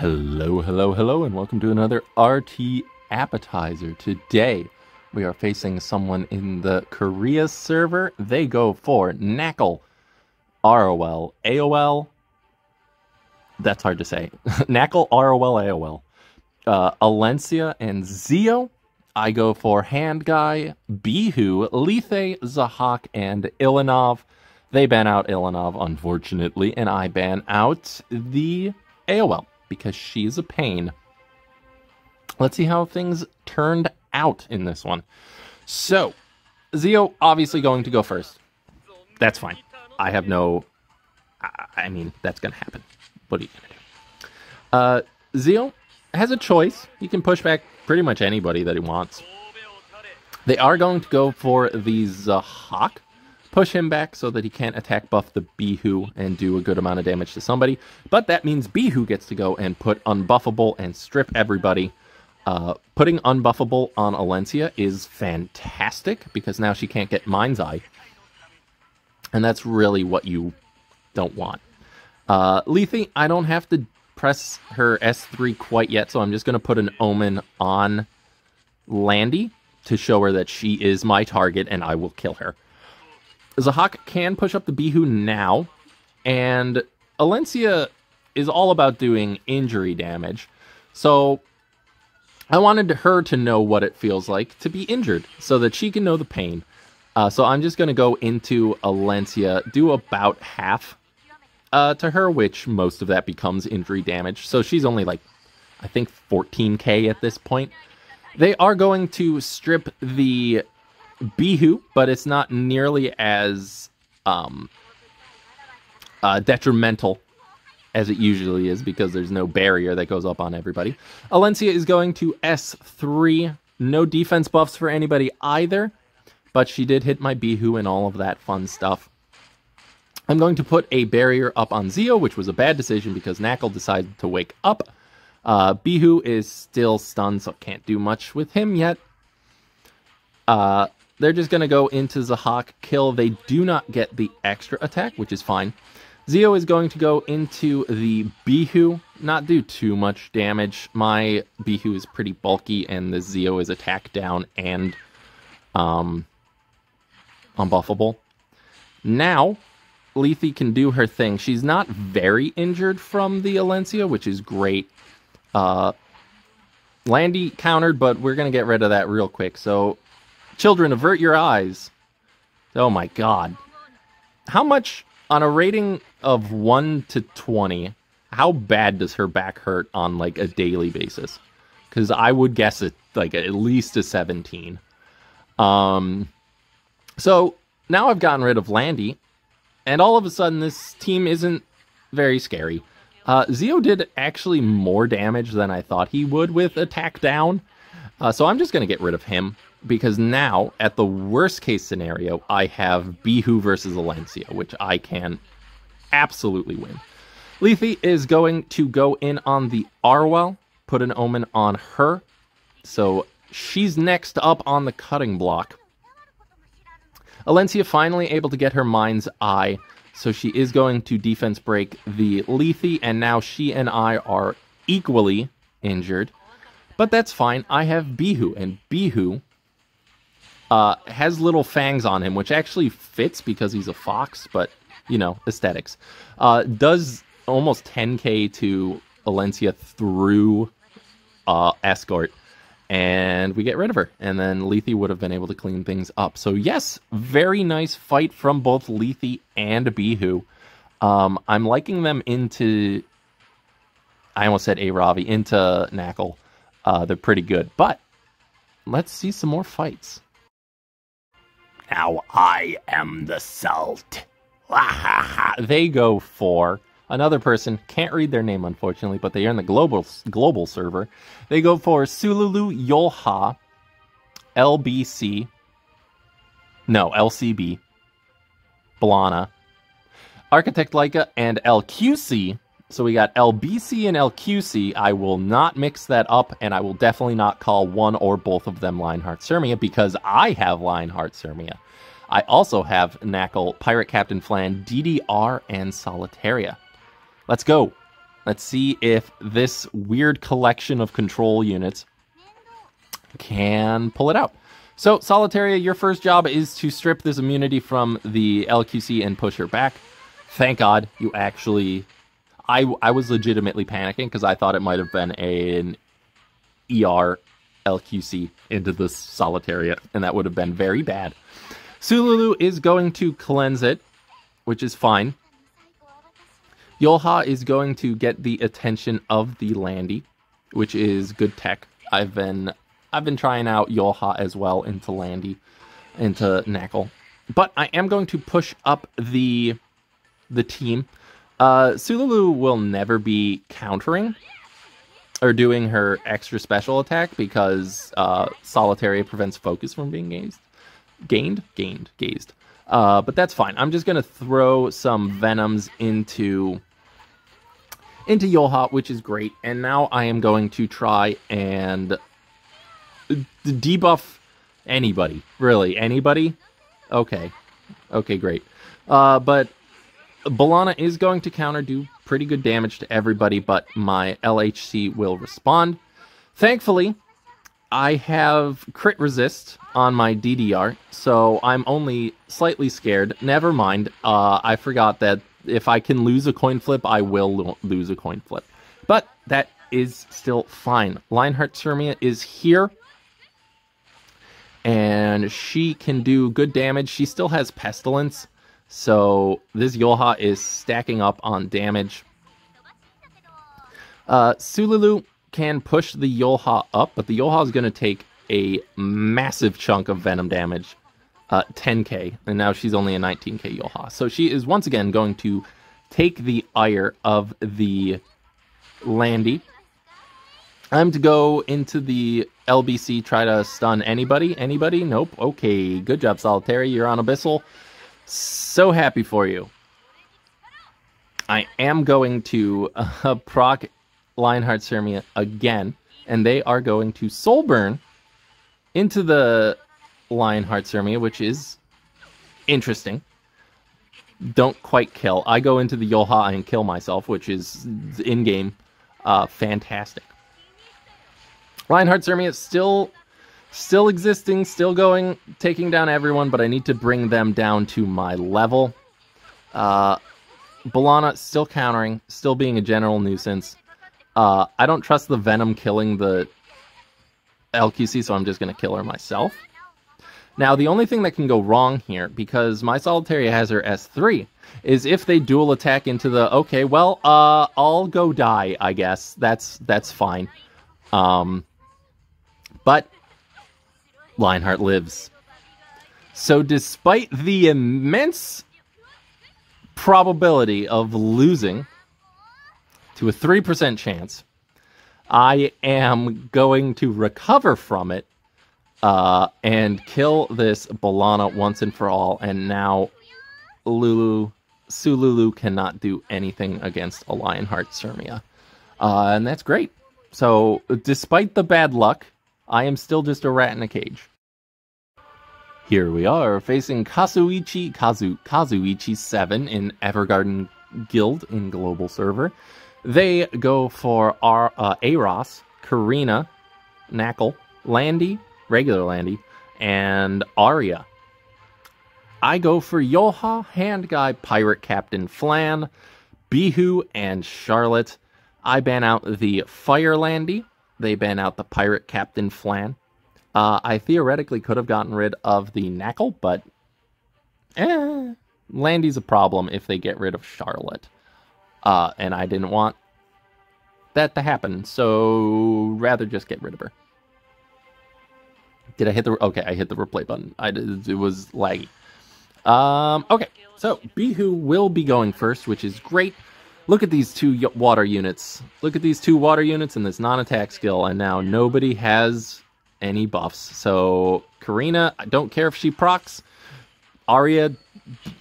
Hello, hello, hello, and welcome to another RTAppetizer. Today, we are facing someone in the Korea server. They go for Knackle, ROL, AOL. That's hard to say. Knackle, ROL, AOL. Alencia and Zio. I go for Hand Guy, Bihu, LeThe, Zahak, and Ilanov. They ban out Ilanov, unfortunately, and I ban out the AOL because she's a pain. Let's see how things turned out in this one. So, Zio obviously going to go first. That's fine. I have no... I mean, that's going to happen. What are you going to do? Zio has a choice. He can push back pretty much anybody that he wants. They are going to go for the Zahak. Push him back so that he can't attack buff the Bihu and do a good amount of damage to somebody. But that means Bihu gets to go and put unbuffable and strip everybody. Putting unbuffable on Alencia is fantastic because now she can't get Mind's Eye. And that's really what you don't want. LeThe, I don't have to press her S3 quite yet, so I'm just going to put an Omen on Landy to show her that she is my target and I will kill her. Zahak can push up the Bihu now, and Alencia is all about doing injury damage, so I wanted her to know what it feels like to be injured, so that she can know the pain. So I'm just going to go into Alencia, do about half to her, which most of that becomes injury damage, so she's only like, I think 14k at this point. They are going to strip the Bihu, but it's not nearly as detrimental as it usually is because there's no barrier that goes up on everybody. Alencia is going to S3. No defense buffs for anybody either, but she did hit my Bihu and all of that fun stuff. I'm going to put a barrier up on Zio, which was a bad decision because Knackle decided to wake up. Bihu is still stunned, so can't do much with him yet. They're just going to go into Zahak, kill. They do not get the extra attack, which is fine. Zio is going to go into the Bihu, not do too much damage. My Bihu is pretty bulky, and the Zio is attack down and unbuffable. Now, LeThe can do her thing. She's not very injured from the Alencia, which is great. Landy countered, but we're going to get rid of that real quick, so... Children, avert your eyes. Oh my god. How much, on a rating of 1 to 20, how bad does her back hurt on, like, a daily basis? Because I would guess it, like, at least a 17. So, now I've gotten rid of Landy, and all of a sudden this team isn't very scary. Zio did actually more damage than I thought he would with attack down, so I'm just going to get rid of him. Because now, at the worst case scenario, I have Bihu versus Alencia, which I can absolutely win. LeThe is going to go in on the Arwell, put an Omen on her. So she's next up on the cutting block. Alencia finally able to get her Mind's Eye, so she is going to defense break the LeThe, and now she and I are equally injured. But that's fine, I have Bihu, and Bihu... has little fangs on him, which actually fits because he's a fox, but, you know, aesthetics. Does almost 10k to Alencia through escort, and we get rid of her. And then LeThe would have been able to clean things up. So yes, very nice fight from both LeThe and Bihu. I'm liking them into... I almost said Aravi, into Knackle. They're pretty good, but let's see some more fights. Now I am the Salt. They go for another person. Can't read their name, unfortunately, but they are in the global server. They go for Sululu Yolha, LBC. No, LCB. Blana. Architect Leica and LQC. So we got LBC and LQC. I will not mix that up, and I will definitely not call one or both of them Lionheart Sirmia because I have Lionheart Sirmia. I also have Knackle, Pirate Captain Flan, DDR, and Solitaria. Let's go. Let's see if this weird collection of control units can pull it out. So, Solitaria, your first job is to strip this immunity from the LQC and push her back. Thank God you actually... I was legitimately panicking because I thought it might have been an ER LQC into the Solitaria, and that would have been very bad. Sululu is going to cleanse it, which is fine. Yolha is going to get the attention of the Landy, which is good tech. I've been trying out Yolha as well into Landy, into Knackle. But I am going to push up the team. Sululu will never be countering or doing her extra special attack because Solitaria prevents focus from being gazed. But that's fine. I'm just going to throw some Venoms into Yolha, which is great. And now I am going to try and debuff anybody. Really, anybody? Okay, great. But Balana is going to do pretty good damage to everybody, but my LHC will respond. Thankfully, I have crit resist on my DDR, so I'm only slightly scared. Never mind, I forgot that if I can lose a coin flip, I will lose a coin flip. But that is still fine. Lionheart Sirmia is here, and she can do good damage. She still has Pestilence, so this Yolha is stacking up on damage. Sululu can push the Yolha up, but the Yolha is going to take a massive chunk of Venom damage, 10k, and now she's only a 19k Yolha. So she is once again going to take the ire of the Landy. I'm to go into the LBC, try to stun anybody. Anybody? Nope. Okay, good job, Solitary. You're on Abyssal. So happy for you. I am going to proc Lionheart Sirmia again, and they are going to Soul Burn into the Lionheart Sirmia, which is interesting. Don't quite kill. I go into the Yolha and kill myself, which is in-game fantastic. Lionheart Sirmia is still existing, still going, taking down everyone, but I need to bring them down to my level. Balana still countering, still being a general nuisance. I don't trust the Venom killing the LQC, so I'm just going to kill her myself. Now, the only thing that can go wrong here, because my Solitaria has her S3, is if they dual attack into the, okay, well, I'll go die, I guess. That's fine. But Lionheart lives. So despite the immense probability of losing to a 3% chance, I am going to recover from it and kill this Balana once and for all, and now Sululu cannot do anything against a Lionheart Sirmia. And that's great. So despite the bad luck, I am still just a rat in a cage. Here we are, facing Kazuichi7 in Evergarden Guild in Global Server. They go for Aros, Karina, Knackle, Landy, regular Landy, and Arya. I go for Yolha, Hand Guy, Pirate Captain Flan, Bihu, and Charlotte. I ban out the Fire Landy. They ban out the Pirate Captain Flan. I theoretically could have gotten rid of the Knackle, but Landy's a problem if they get rid of Charlotte. And I didn't want that to happen, so rather just get rid of her. Did I hit the... Okay, I hit the replay button. It was laggy. Okay, so Bihu will be going first, which is great. Look at these two water units. Look at these two water units and this non-attack skill, and now nobody has any buffs. So Karina, I don't care if she procs. Arya,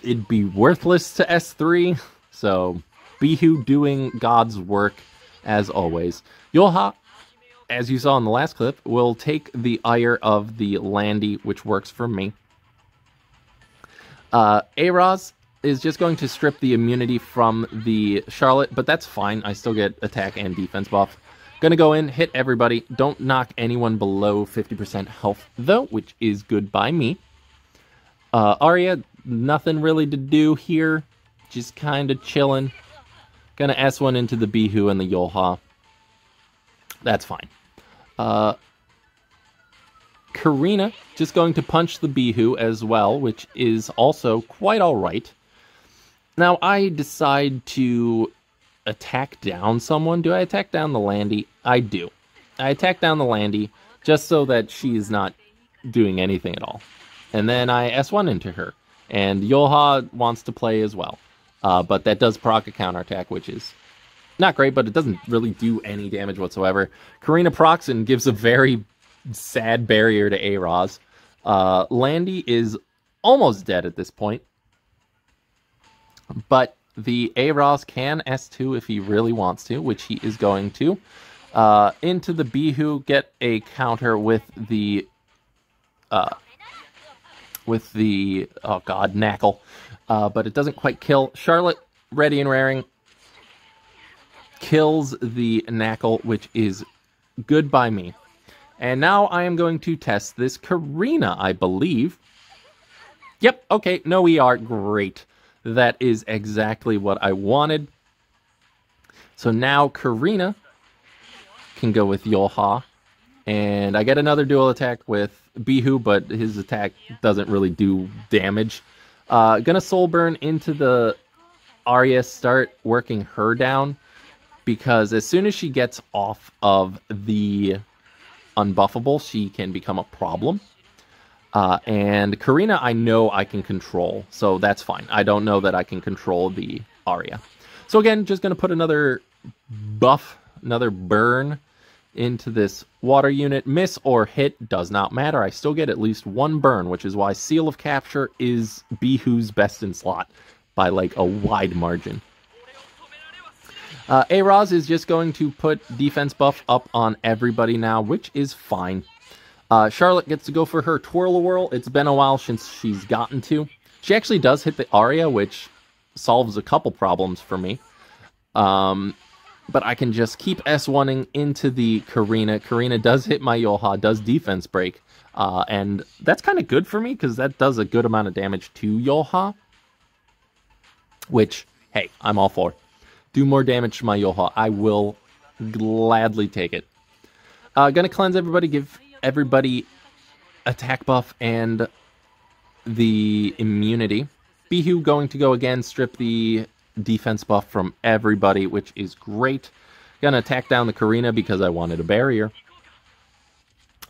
it'd be worthless to S3. So Bihu doing God's work as always. Yolha, as you saw in the last clip, will take the ire of the Landy, which works for me. Aros is just going to strip the immunity from the Charlotte, but that's fine. I still get attack and defense buff. Gonna go in, hit everybody. Don't knock anyone below 50% health, though, which is good by me. Arya, nothing really to do here. Just kind of chilling. Gonna S1 into the Bihu and the Yolha. That's fine. Karina, just going to punch the Bihu as well, which is also quite alright. Now, I decide to attack down someone. Do I attack down the Landy? I do. I attack down the Landy just so that she is not doing anything at all. And then I S1 into her. And Yolha wants to play as well. But that does proc a counterattack, which is not great, but it doesn't really do any damage whatsoever. Karina procs and gives a very sad barrier to A-Raz. Landy is almost dead at this point. But the A-Raz can S2 if he really wants to, which he is going to. Into the Bihu, get a counter with the... oh god, Knackle. But it doesn't quite kill. Charlotte, ready and raring, kills the Knackle, which is good by me. And now I am going to test this Karina, I believe. Yep, okay, no ER, great. That is exactly what I wanted. So now Karina can go with Yolha. And I get another dual attack with Bihu, but his attack doesn't really do damage. Gonna Soul Burn into the Arya, start working her down. Because as soon as she gets off of the unbuffable, she can become a problem. And Karina, I know I can control, so that's fine. I don't know that I can control the Arya. So again, just going to put another buff, another burn into this water unit. Miss or hit does not matter. I still get at least one burn, which is why Seal of Capture is Bihu's best in slot by like a wide margin. A-Raz is just going to put defense buff up on everybody now, which is fine. Charlotte gets to go for her Twirl-A-Whirl. It's been a while since she's gotten to. She actually does hit the Arya, which solves a couple problems for me. But I can just keep S1ing into the Karina. Karina does hit my Yolha, does defense break. And that's kind of good for me, because that does a good amount of damage to Yolha. Which, hey, I'm all for. Do more damage to my Yolha. I will gladly take it. Gonna cleanse everybody, give everybody attack buff and the immunity. Bihu going to go again, strip the defense buff from everybody, which is great. Gonna attack down the Karina because I wanted a barrier.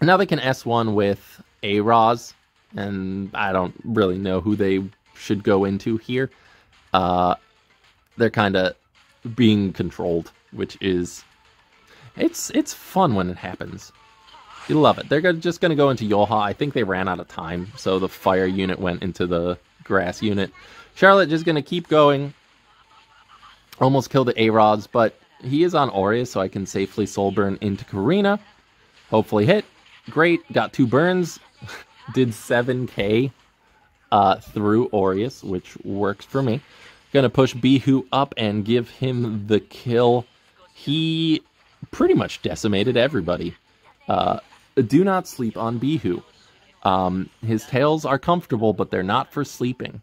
Now they can S1 with A-Raz, and I don't really know who they should go into here. They're kind of being controlled, which is... It's fun when it happens. You love it. They're just going to go into Yolha. I think they ran out of time, so the fire unit went into the grass unit. Charlotte just going to keep going. Almost killed the A-Raz, but he is on Aureus, so I can safely soul burn into Karina. Hopefully hit. Great. Got 2 burns. Did 7k through Aureus, which works for me. Gonna push Bihu up and give him the kill. He pretty much decimated everybody. Do not sleep on Bihu. His tails are comfortable, but they're not for sleeping.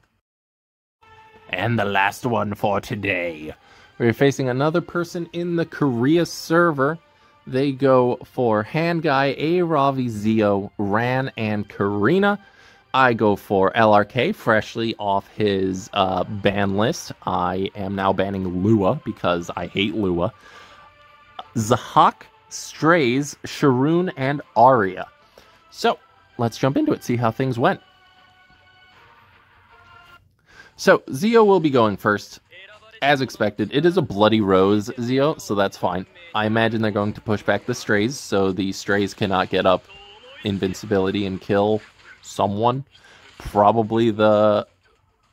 And the last one for today. We're facing another person in the Korea server. They go for Handguy, A-Ravi, Zio, Ran, and Karina. I go for LRK, freshly off his ban list. I am now banning Lua because I hate Lua. Zahak, Strays, Sharoon, and Arya. So, let's jump into it, see how things went. So, Zio will be going first. As expected, it is a Bloody Rose Zio, so that's fine. I imagine they're going to push back the Strays, so the Strays cannot get up invincibility and kill someone. Probably the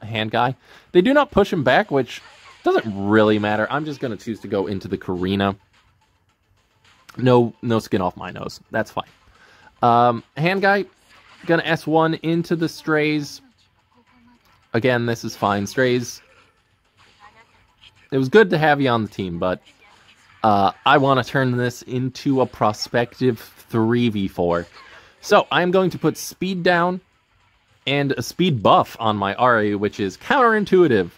Handguy. They do not push him back, which doesn't really matter. I'm just going to choose to go into the Karina. No skin off my nose. That's fine. Handguy, gonna S1 into the Strays. again, this is fine. Strays, it was good to have you on the team, but I want to turn this into a prospective 3v4. So I'm going to put speed down and a speed buff on my Aria, which is counterintuitive,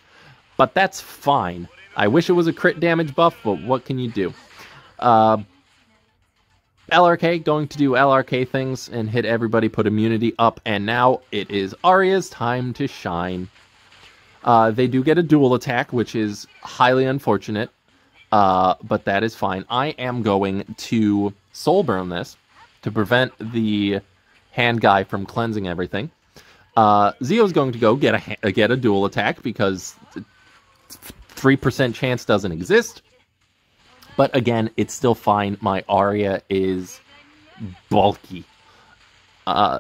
but that's fine. I wish it was a crit damage buff, but what can you do? LRK, going to do LRK things and hit everybody, put immunity up, and now it is Aria's time to shine. They do get a dual attack, which is highly unfortunate, but that is fine. I am going to Soul Burn this to prevent the hand guy from cleansing everything. Zio's going to go get a dual attack because 3% chance doesn't exist. But again, it's still fine. My Aria is bulky.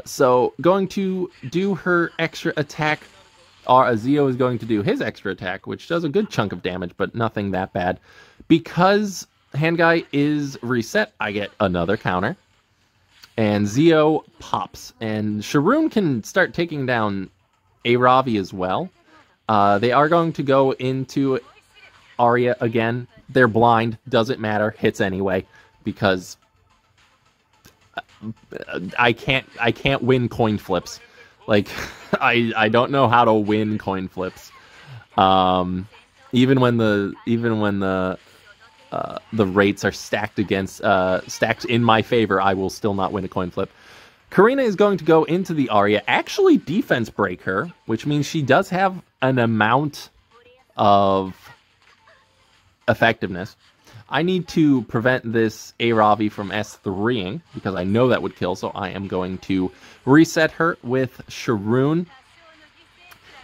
So going to do her extra attack. Zio is going to do his extra attack, which does a good chunk of damage, but nothing that bad. Because hand guy is reset, I get another counter. And Zio pops. And Sharoon can start taking down Aravi as well. They are going to go into Aria again. They're blind, doesn't matter, hits anyway, because I can't win coin flips. Like, I don't know how to win coin flips. Even when the rates are stacked in my favor, I will still not win a coin flip. Karina is going to go into the Aria, actually defense break her, which means she does have an amount of effectiveness. I need to prevent this Aravi from S3ing, because I know that would kill, so I am going to reset her with Sharoon.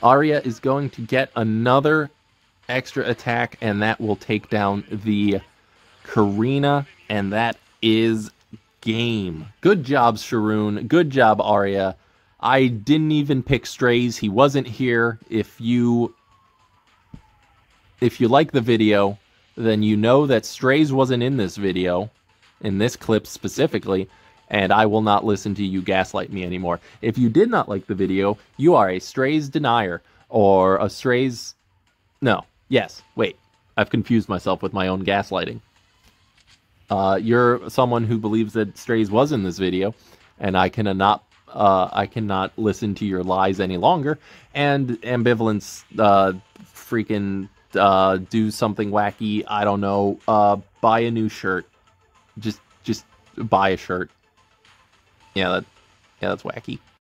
Aria is going to get another extra attack, and that will take down the Karina, and that is game. Good job, Sharoon. Good job, Aria. I didn't even pick Strays. He wasn't here. If you like the video, then you know that Strays wasn't in this video, in this clip specifically, and I will not listen to you gaslight me anymore. If you did not like the video, you are a Strays denier, or a Strays... No. Yes. Wait. I've confused myself with my own gaslighting. You're someone who believes that Strays was in this video, and I cannot listen to your lies any longer, and ambivalence, freaking... do something wacky, I don't know, buy a new shirt. Just buy a shirt. Yeah, that's wacky.